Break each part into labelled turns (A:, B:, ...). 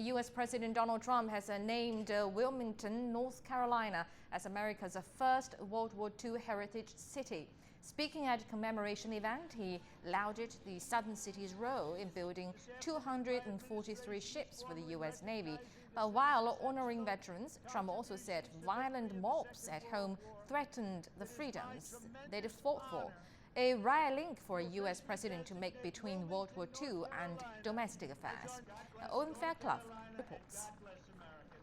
A: U.S. President Donald Trump has named Wilmington, North Carolina, as America's first World War II heritage city. Speaking at a commemoration event, he lauded the southern city's role in building 243 ships for the U.S. Navy. But while honoring veterans, Trump also said violent mobs at home threatened the freedoms they'd fought for. A rare link for a U.S. president to make between World War II and domestic affairs. Owen Fairclough reports.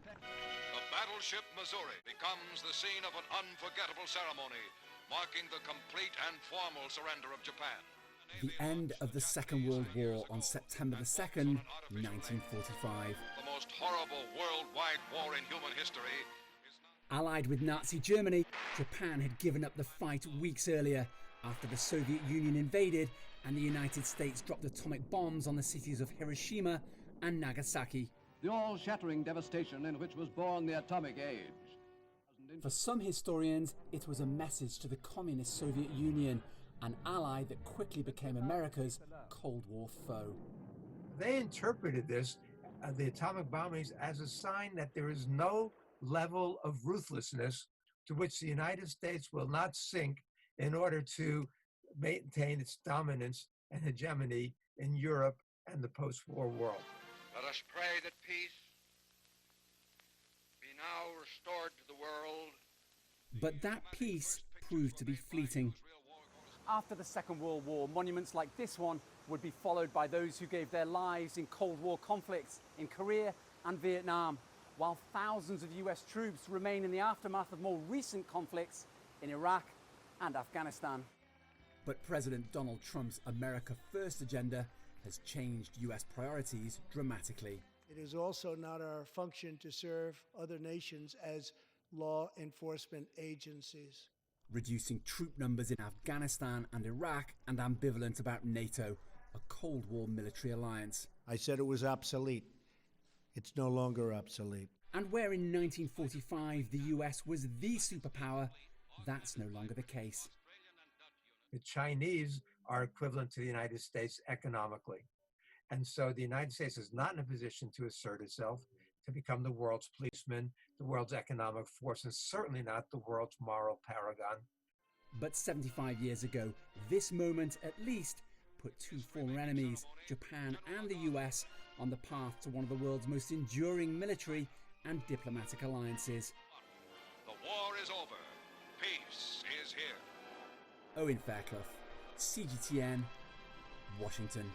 B: The battleship Missouri becomes the scene of an unforgettable ceremony, marking the complete and formal surrender of Japan.
C: The end of the Second World War on September the 2nd, 1945.
B: The most horrible worldwide war in human history.
C: Allied with Nazi Germany, Japan had given up the fight weeks earlier after the Soviet Union invaded and the United States dropped atomic bombs on the cities of Hiroshima and Nagasaki.
D: The all-shattering devastation in which was born the atomic age.
C: For some historians, it was a message to the communist Soviet Union, an ally that quickly became America's Cold War foe.
E: They interpreted this, the atomic bombings, as a sign that there is no level of ruthlessness to which the United States will not sink in order to maintain its dominance and hegemony in Europe and the post-war world.
B: Let us pray that peace be now restored to the world.
C: But that peace proved to be fleeting.
F: After the Second World War, monuments like this one would be followed by those who gave their lives in Cold War conflicts in Korea and Vietnam, while thousands of US troops remain in the aftermath of more recent conflicts in Iraq and Afghanistan.
C: But President Donald Trump's America First agenda has changed US priorities dramatically.
G: It is also not our function to serve other nations as law enforcement agencies.
C: Reducing troop numbers in Afghanistan and Iraq, and ambivalent about NATO, a Cold War military alliance.
G: I said it was obsolete. It's no longer obsolete.
C: And where in 1945 the US was the superpower, that's no longer the case.
E: The Chinese are equivalent to the United States economically. And so the United States is not in a position to assert itself, to become the world's policeman, the world's economic force, and certainly not the world's moral paragon.
C: But 75 years ago, this moment at least put two former enemies, Japan and the US, on the path to one of the world's most enduring military and diplomatic alliances.
B: The war is over. Peace is here.
C: Owen Fairclough, CGTN, Washington.